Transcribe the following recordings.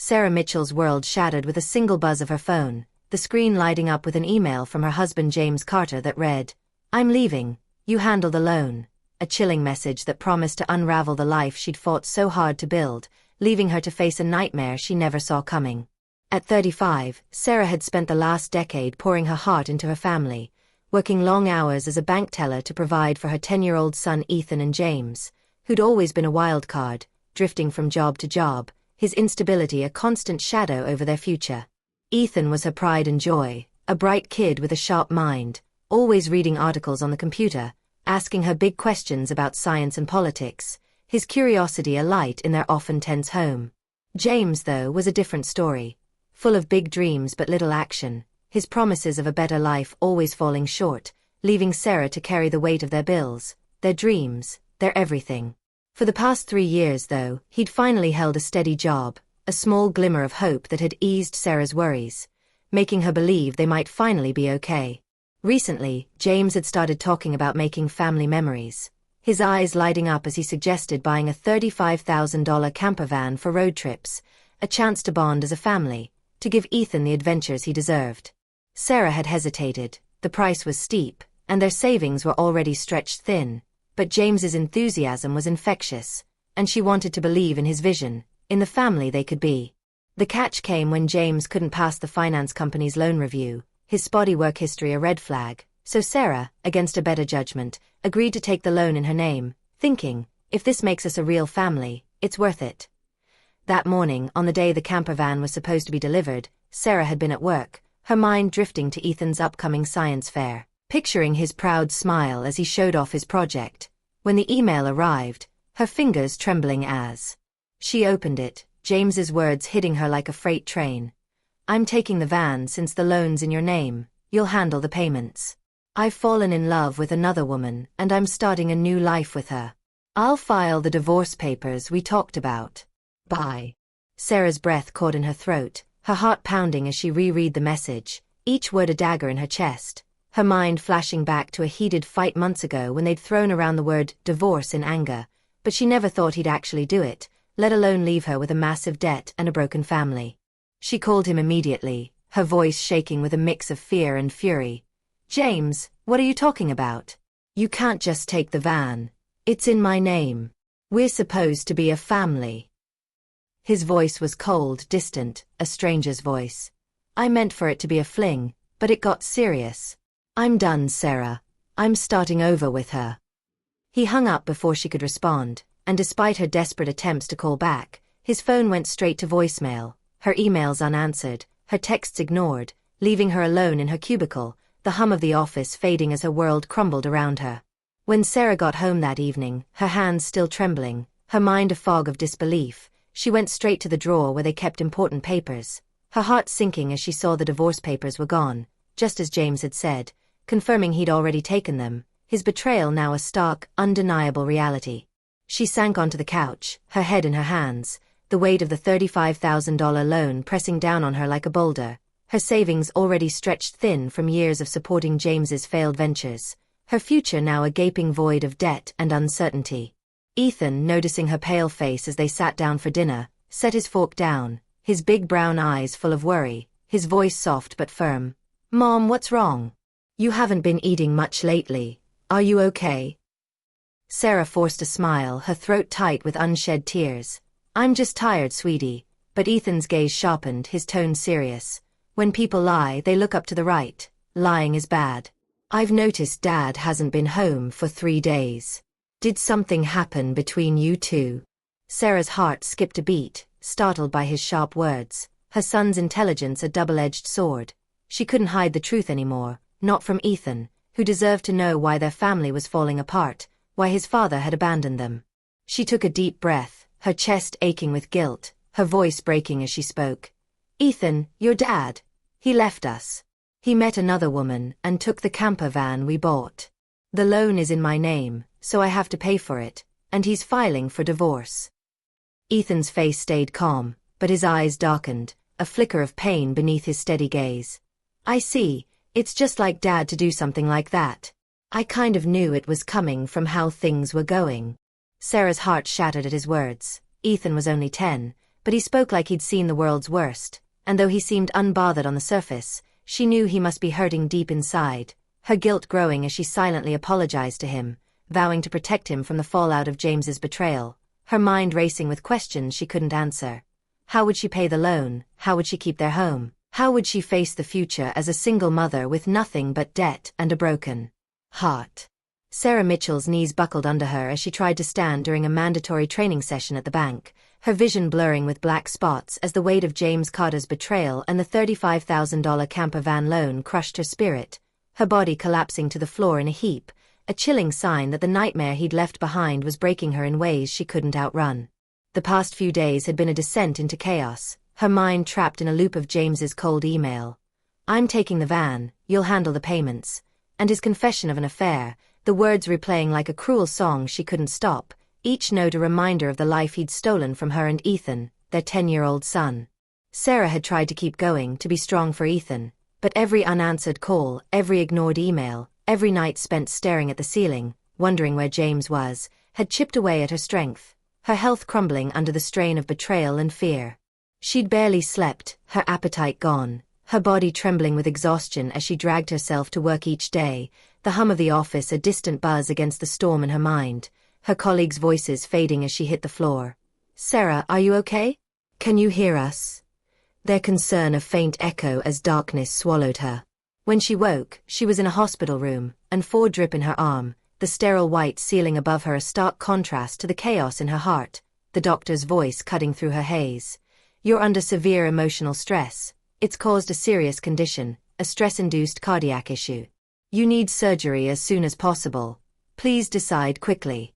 Sarah Mitchell's world shattered with a single buzz of her phone, the screen lighting up with an email from her husband James Carter that read, "I'm leaving, you handle the loan," a chilling message that promised to unravel the life she'd fought so hard to build, leaving her to face a nightmare she never saw coming. At 35, Sarah had spent the last decade pouring her heart into her family, working long hours as a bank teller to provide for her 10-year-old son Ethan and James, who'd always been a wild card, drifting from job to job, his instability a constant shadow over their future. Ethan was her pride and joy, a bright kid with a sharp mind, always reading articles on the computer, asking her big questions about science and politics, his curiosity a light in their often tense home. James, though, was a different story, full of big dreams but little action, his promises of a better life always falling short, leaving Sarah to carry the weight of their bills, their dreams, their everything. For the past 3 years, though, he'd finally held a steady job, a small glimmer of hope that had eased Sarah's worries, making her believe they might finally be okay. Recently, James had started talking about making family memories, his eyes lighting up as he suggested buying a $35,000 camper van for road trips, a chance to bond as a family, to give Ethan the adventures he deserved. Sarah had hesitated, the price was steep, and their savings were already stretched thin, but James's enthusiasm was infectious, and she wanted to believe in his vision, in the family they could be. The catch came when James couldn't pass the finance company's loan review, his spotty work history a red flag, so Sarah, against a better judgment, agreed to take the loan in her name, thinking, if this makes us a real family, it's worth it. That morning, on the day the camper van was supposed to be delivered, Sarah had been at work, her mind drifting to Ethan's upcoming science fair, picturing his proud smile as he showed off his project. When the email arrived, her fingers trembling as she opened it, James's words hitting her like a freight train. "I'm taking the van since the loan's in your name, you'll handle the payments. I've fallen in love with another woman and I'm starting a new life with her. I'll file the divorce papers we talked about. Bye." Sarah's breath caught in her throat, her heart pounding as she reread the message, each word a dagger in her chest, her mind flashing back to a heated fight months ago when they'd thrown around the word divorce in anger, but she never thought he'd actually do it, let alone leave her with a massive debt and a broken family. She called him immediately, her voice shaking with a mix of fear and fury. "James, what are you talking about? You can't just take the van. It's in my name. We're supposed to be a family." His voice was cold, distant, a stranger's voice. "I meant for it to be a fling, but it got serious. I'm done, Sarah. I'm starting over with her." He hung up before she could respond, and despite her desperate attempts to call back, his phone went straight to voicemail, her emails unanswered, her texts ignored, leaving her alone in her cubicle, the hum of the office fading as her world crumbled around her. When Sarah got home that evening, her hands still trembling, her mind a fog of disbelief, she went straight to the drawer where they kept important papers, her heart sinking as she saw the divorce papers were gone, just as James had said, confirming he'd already taken them, his betrayal now a stark, undeniable reality. She sank onto the couch, her head in her hands, the weight of the $35,000 loan pressing down on her like a boulder, her savings already stretched thin from years of supporting James's failed ventures, her future now a gaping void of debt and uncertainty. Ethan, noticing her pale face as they sat down for dinner, set his fork down, his big brown eyes full of worry, his voice soft but firm. "Mom, what's wrong? You haven't been eating much lately. Are you okay?" Sarah forced a smile, her throat tight with unshed tears. "I'm just tired, sweetie," but Ethan's gaze sharpened, his tone serious. "When people lie, they look up to the right. Lying is bad. I've noticed Dad hasn't been home for 3 days. Did something happen between you two?" Sarah's heart skipped a beat, startled by his sharp words, her son's intelligence a double-edged sword. She couldn't hide the truth anymore, not from Ethan, who deserved to know why their family was falling apart, why his father had abandoned them. She took a deep breath, her chest aching with guilt, her voice breaking as she spoke. "Ethan, your dad. He left us. He met another woman and took the camper van we bought. The loan is in my name, so I have to pay for it, and he's filing for divorce." Ethan's face stayed calm, but his eyes darkened, a flicker of pain beneath his steady gaze. "I see, it's just like Dad to do something like that. I kind of knew it was coming from how things were going." Sarah's heart shattered at his words. Ethan was only 10, but he spoke like he'd seen the world's worst, and though he seemed unbothered on the surface, she knew he must be hurting deep inside, her guilt growing as she silently apologized to him, vowing to protect him from the fallout of James's betrayal, her mind racing with questions she couldn't answer. How would she pay the loan? How would she keep their home? How would she face the future as a single mother with nothing but debt and a broken heart? Sarah Mitchell's knees buckled under her as she tried to stand during a mandatory training session at the bank, her vision blurring with black spots as the weight of James Carter's betrayal and the $35,000 camper van loan crushed her spirit, her body collapsing to the floor in a heap, a chilling sign that the nightmare he'd left behind was breaking her in ways she couldn't outrun. The past few days had been a descent into chaos, her mind trapped in a loop of James's cold email. "I'm taking the van, you'll handle the payments," and his confession of an affair, the words replaying like a cruel song she couldn't stop, each note a reminder of the life he'd stolen from her and Ethan, their 10-year-old son. Sarah had tried to keep going, to be strong for Ethan, but every unanswered call, every ignored email, every night spent staring at the ceiling, wondering where James was, had chipped away at her strength, her health crumbling under the strain of betrayal and fear. She'd barely slept, her appetite gone, her body trembling with exhaustion as she dragged herself to work each day, the hum of the office a distant buzz against the storm in her mind, her colleagues' voices fading as she hit the floor. "Sarah, are you okay? Can you hear us?" Their concern a faint echo as darkness swallowed her. When she woke, she was in a hospital room, and IV drip in her arm, the sterile white ceiling above her a stark contrast to the chaos in her heart, the doctor's voice cutting through her haze. "You're under severe emotional stress. It's caused a serious condition, a stress-induced cardiac issue. You need surgery as soon as possible. Please decide quickly."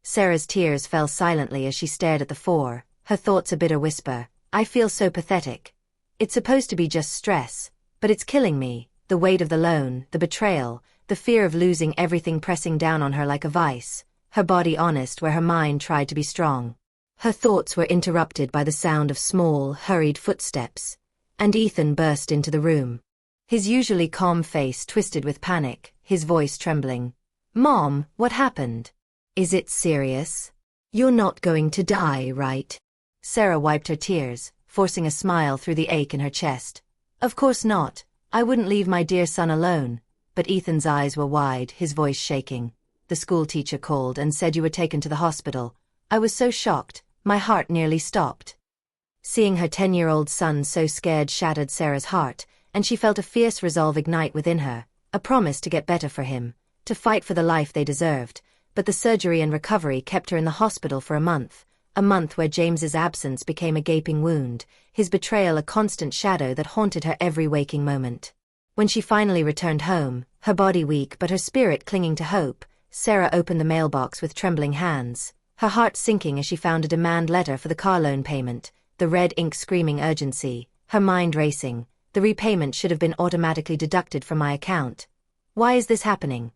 Sarah's tears fell silently as she stared at the IV, her thoughts a bitter whisper. "I feel so pathetic. It's supposed to be just stress, but it's killing me, the weight of the loan, the betrayal, the fear of losing everything pressing down on her like a vice, her body honest where her mind tried to be strong." Her thoughts were interrupted by the sound of small, hurried footsteps, and Ethan burst into the room. His usually calm face twisted with panic, his voice trembling. "Mom, what happened? Is it serious? You're not going to die, right?" Sarah wiped her tears, forcing a smile through the ache in her chest. "Of course not. I wouldn't leave my dear son alone." But Ethan's eyes were wide, his voice shaking. "The school teacher called and said you were taken to the hospital. I was so shocked, my heart nearly stopped." Seeing her 10-year-old son so scared shattered Sarah's heart, and she felt a fierce resolve ignite within her, a promise to get better for him, to fight for the life they deserved. But the surgery and recovery kept her in the hospital for a month where James's absence became a gaping wound, his betrayal a constant shadow that haunted her every waking moment. When she finally returned home, her body weak but her spirit clinging to hope, Sarah opened the mailbox with trembling hands, her heart sinking as she found a demand letter for the car loan payment, the red ink screaming urgency, her mind racing. "The repayment should have been automatically deducted from my account. Why is this happening?"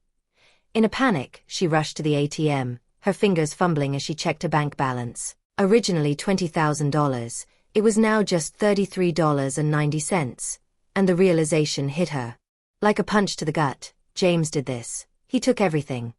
In a panic, she rushed to the ATM, her fingers fumbling as she checked her bank balance. Originally $20,000, it was now just $33.90, and the realization hit her. Like a punch to the gut, James did this. He took everything.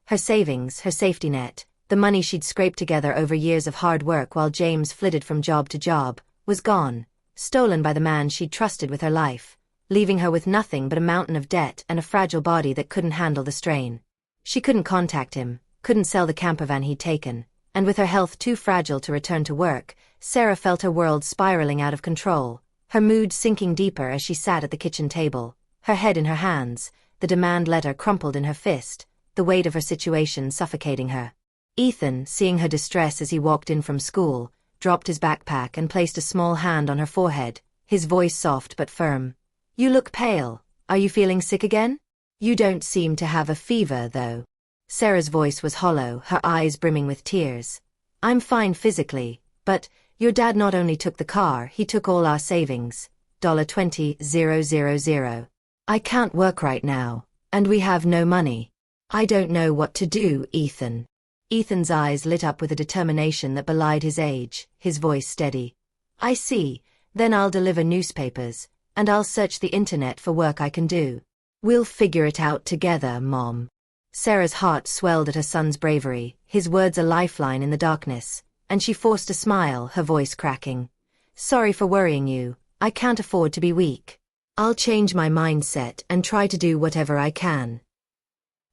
Her savings, her safety net, the money she'd scraped together over years of hard work while James flitted from job to job, was gone, stolen by the man she'd trusted with her life, leaving her with nothing but a mountain of debt and a fragile body that couldn't handle the strain. She couldn't contact him, couldn't sell the campervan he'd taken, and with her health too fragile to return to work, Sarah felt her world spiraling out of control, her mood sinking deeper as she sat at the kitchen table, her head in her hands, the demand letter crumpled in her fist, the weight of her situation suffocating her. Ethan, seeing her distress as he walked in from school, dropped his backpack and placed a small hand on her forehead, his voice soft but firm. "You look pale. Are you feeling sick again? You don't seem to have a fever, though." Sarah's voice was hollow, her eyes brimming with tears. "I'm fine physically, but your dad not only took the car, he took all our savings. $20,000. I can't work right now, and we have no money. I don't know what to do, Ethan." Ethan's eyes lit up with a determination that belied his age, his voice steady. "I see, then I'll deliver newspapers, and I'll search the internet for work I can do. We'll figure it out together, Mom." Sarah's heart swelled at her son's bravery, his words a lifeline in the darkness, and she forced a smile, her voice cracking. Sorry for worrying you, I can't afford to be weak. I'll change my mindset and try to do whatever I can.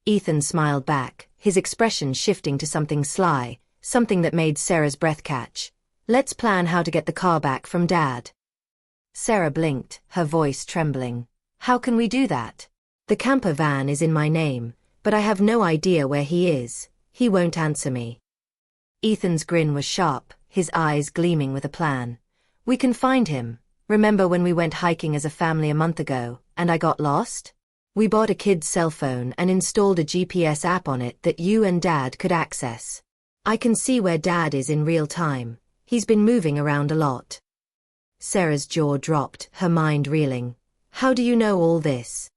Ethan smiled back, his expression shifting to something sly, something that made Sarah's breath catch. Let's plan how to get the car back from Dad. Sarah blinked, her voice trembling. How can we do that? The camper van is in my name, but I have no idea where he is. He won't answer me. Ethan's grin was sharp, his eyes gleaming with a plan. We can find him. Remember when we went hiking as a family a month ago, and I got lost? We bought a kid's cell phone and installed a GPS app on it that you and Dad could access. I can see where Dad is in real time. He's been moving around a lot. Sarah's jaw dropped, her mind reeling. How do you know all this?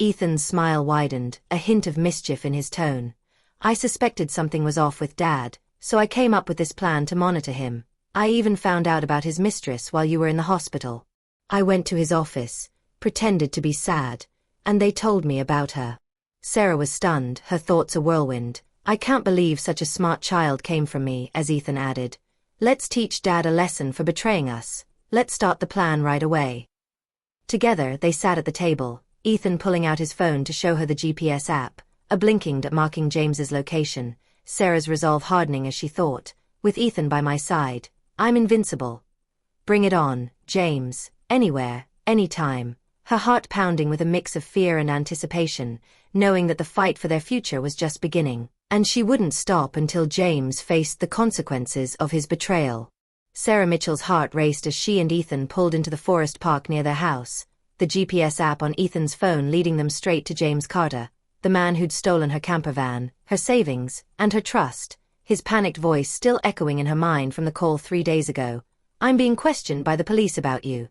Ethan's smile widened, a hint of mischief in his tone. I suspected something was off with Dad, so I came up with this plan to monitor him. I even found out about his mistress while you were in the hospital. I went to his office, pretended to be sad, and they told me about her. Sarah was stunned, her thoughts a whirlwind. I can't believe such a smart child came from me, as Ethan added. Let's teach Dad a lesson for betraying us. Let's start the plan right away. Together, they sat at the table, Ethan pulling out his phone to show her the GPS app, a blinking dot marking James's location, Sarah's resolve hardening as she thought, with Ethan by my side, I'm invincible. Bring it on, James, anywhere, anytime, her heart pounding with a mix of fear and anticipation, knowing that the fight for their future was just beginning, and she wouldn't stop until James faced the consequences of his betrayal. Sarah Mitchell's heart raced as she and Ethan pulled into the forest park near their house, the GPS app on Ethan's phone leading them straight to James Carter, the man who'd stolen her camper van, her savings, and her trust, his panicked voice still echoing in her mind from the call 3 days ago. I'm being questioned by the police about you.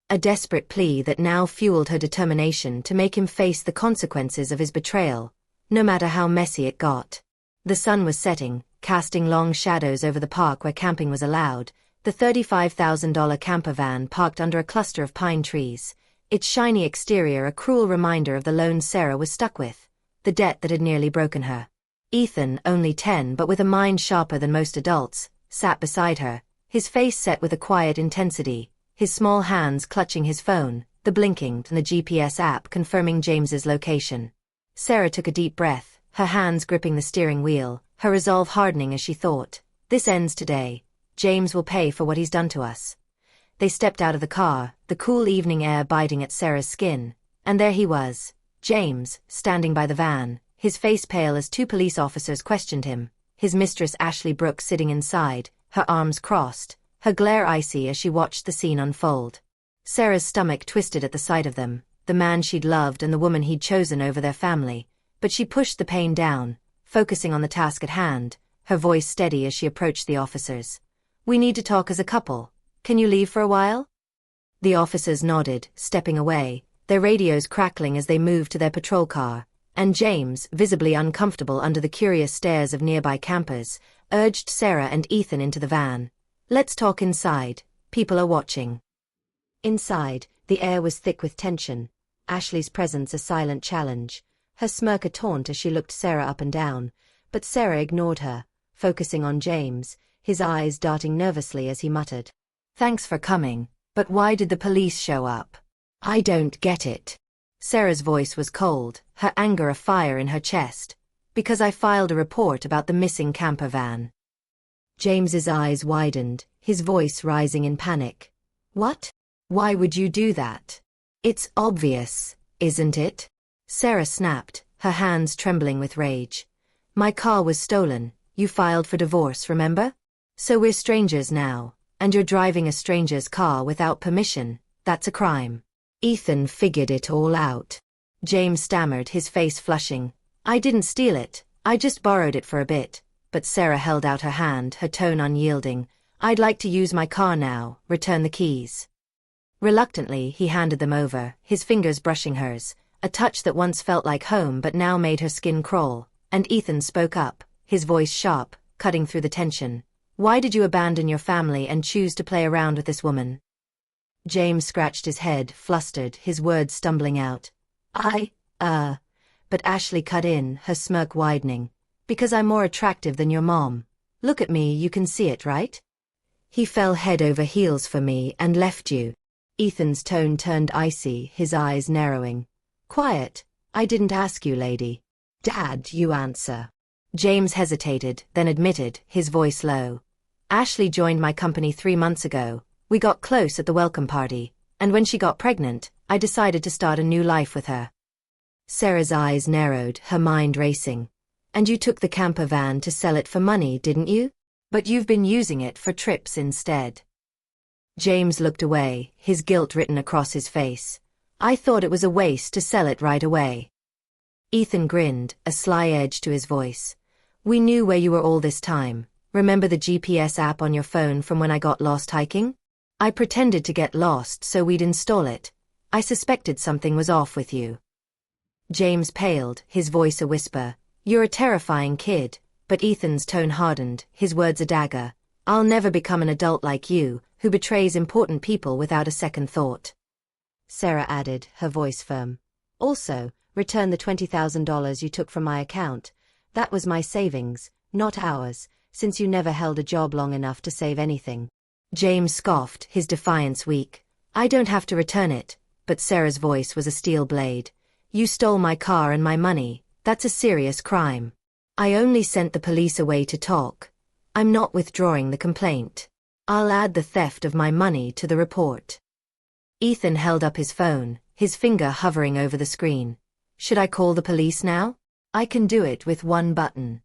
A desperate plea that now fueled her determination to make him face the consequences of his betrayal, no matter how messy it got. The sun was setting, casting long shadows over the park where camping was allowed, the $35,000 camper van parked under a cluster of pine trees, its shiny exterior a cruel reminder of the loan Sarah was stuck with, the debt that had nearly broken her. Ethan, only 10 but with a mind sharper than most adults, sat beside her, his face set with a quiet intensity, his small hands clutching his phone, the blinking and the GPS app confirming James's location. Sarah took a deep breath, her hands gripping the steering wheel, her resolve hardening as she thought, this ends today. James will pay for what he's done to us. They stepped out of the car, the cool evening air biting at Sarah's skin, and there he was, James, standing by the van, his face pale as 2 police officers questioned him, his mistress Ashley Brooks sitting inside, her arms crossed, her glare icy as she watched the scene unfold. Sarah's stomach twisted at the sight of them, the man she'd loved and the woman he'd chosen over their family, but she pushed the pain down, focusing on the task at hand, her voice steady as she approached the officers. We need to talk as a couple. Can you leave for a while? The officers nodded, stepping away, their radios crackling as they moved to their patrol car, and James, visibly uncomfortable under the curious stares of nearby campers, urged Sarah and Ethan into the van. Let's talk inside, people are watching. Inside, the air was thick with tension, Ashley's presence a silent challenge, her smirk a taunt as she looked Sarah up and down, but Sarah ignored her, focusing on James, his eyes darting nervously as he muttered. Thanks for coming, but why did the police show up? I don't get it. Sarah's voice was cold, her anger afire in her chest. Because I filed a report about the missing camper van. James's eyes widened, his voice rising in panic. What? Why would you do that? It's obvious, isn't it? Sarah snapped, her hands trembling with rage. My car was stolen, you filed for divorce, remember? So we're strangers now, and you're driving a stranger's car without permission, that's a crime. Ethan figured it all out. James stammered, his face flushing. I didn't steal it, I just borrowed it for a bit. But Sarah held out her hand, her tone unyielding. I'd like to use my car now, return the keys. Reluctantly, he handed them over, his fingers brushing hers, a touch that once felt like home but now made her skin crawl, and Ethan spoke up, his voice sharp, cutting through the tension. Why did you abandon your family and choose to play around with this woman? James scratched his head, flustered, his words stumbling out. But Ashley cut in, her smirk widening. Because I'm more attractive than your mom. Look at me, you can see it, right? He fell head over heels for me and left you. Ethan's tone turned icy, his eyes narrowing. Quiet. I didn't ask you, lady. Dad, you answer. James hesitated, then admitted, his voice low. Ashley joined my company 3 months ago. We got close at the welcome party, and when she got pregnant, I decided to start a new life with her. Sarah's eyes narrowed, her mind racing. And you took the camper van to sell it for money, didn't you? But you've been using it for trips instead. James looked away, his guilt written across his face. I thought it was a waste to sell it right away. Ethan grinned, a sly edge to his voice. We knew where you were all this time. Remember the GPS app on your phone from when I got lost hiking? I pretended to get lost so we'd install it. I suspected something was off with you. James paled, his voice a whisper. You're a terrifying kid. But Ethan's tone hardened, his words a dagger. I'll never become an adult like you, who betrays important people without a second thought. Sarah added, her voice firm. Also, return the $20,000 you took from my account. That was my savings, not ours, since you never held a job long enough to save anything. James scoffed, his defiance weak. I don't have to return it, but Sarah's voice was a steel blade. You stole my car and my money. That's a serious crime. I only sent the police away to talk. I'm not withdrawing the complaint. I'll add the theft of my money to the report. Ethan held up his phone, his finger hovering over the screen. Should I call the police now? I can do it with one button.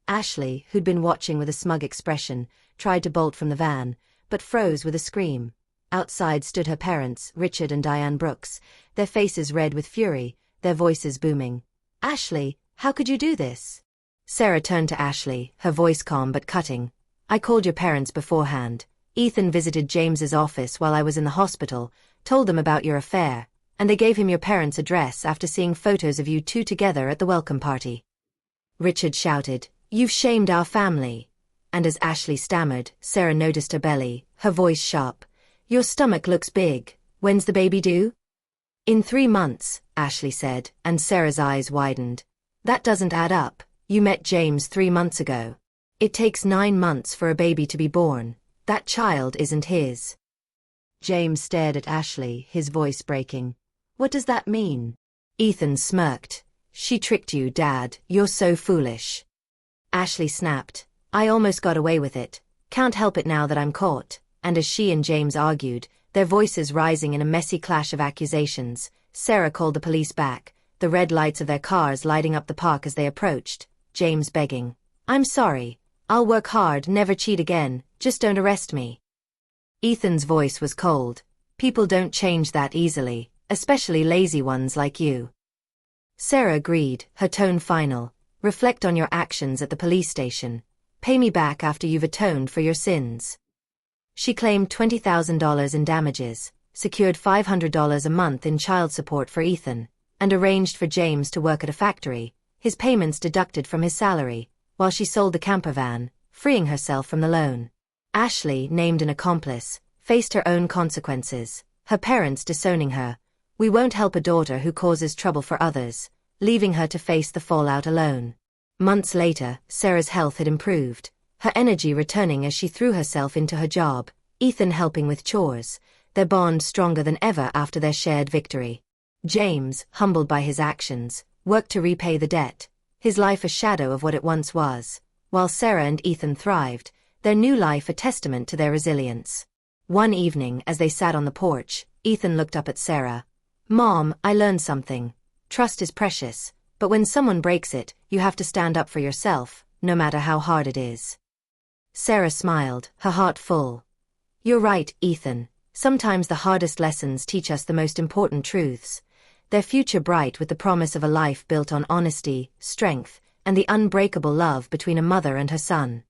Ashley, who'd been watching with a smug expression, tried to bolt from the van, but froze with a scream. Outside stood her parents, Richard and Diane Brooks, their faces red with fury, their voices booming. Ashley, how could you do this? Sarah turned to Ashley, her voice calm but cutting. I called your parents beforehand. Ethan visited James's office while I was in the hospital, told them about your affair, and they gave him your parents' address after seeing photos of you two together at the welcome party. Richard shouted, You've shamed our family. And as Ashley stammered, Sarah noticed her belly, her voice sharp. Your stomach looks big. When's the baby due? In 3 months, Ashley said, and Sarah's eyes widened. That doesn't add up. You met James 3 months ago. It takes 9 months for a baby to be born. That child isn't his. James stared at Ashley, his voice breaking. What does that mean? Ethan smirked. She tricked you, Dad. You're so foolish. Ashley snapped. I almost got away with it. Can't help it now that I'm caught. And as she and James argued, their voices rising in a messy clash of accusations, Sarah called the police back, the red lights of their cars lighting up the park as they approached. James begging. I'm sorry. I'll work hard, never cheat again, just don't arrest me. Ethan's voice was cold. People don't change that easily, especially lazy ones like you. Sarah agreed, her tone final. Reflect on your actions at the police station. Pay me back after you've atoned for your sins. She claimed $20,000 in damages, secured $500 a month in child support for Ethan, and arranged for James to work at a factory, his payments deducted from his salary, while she sold the camper van, freeing herself from the loan. Ashley, named an accomplice, faced her own consequences, her parents disowning her. We won't help a daughter who causes trouble for others, leaving her to face the fallout alone. Months later, Sarah's health had improved, her energy returning as she threw herself into her job, Ethan helping with chores, their bond stronger than ever after their shared victory. James, humbled by his actions, worked to repay the debt, his life a shadow of what it once was, while Sarah and Ethan thrived, their new life a testament to their resilience. One evening, as they sat on the porch, Ethan looked up at Sarah. Mom, I learned something. Trust is precious, but when someone breaks it, you have to stand up for yourself, no matter how hard it is. Sarah smiled, her heart full. You're right, Ethan. Sometimes the hardest lessons teach us the most important truths. Their future bright with the promise of a life built on honesty, strength, and the unbreakable love between a mother and her son.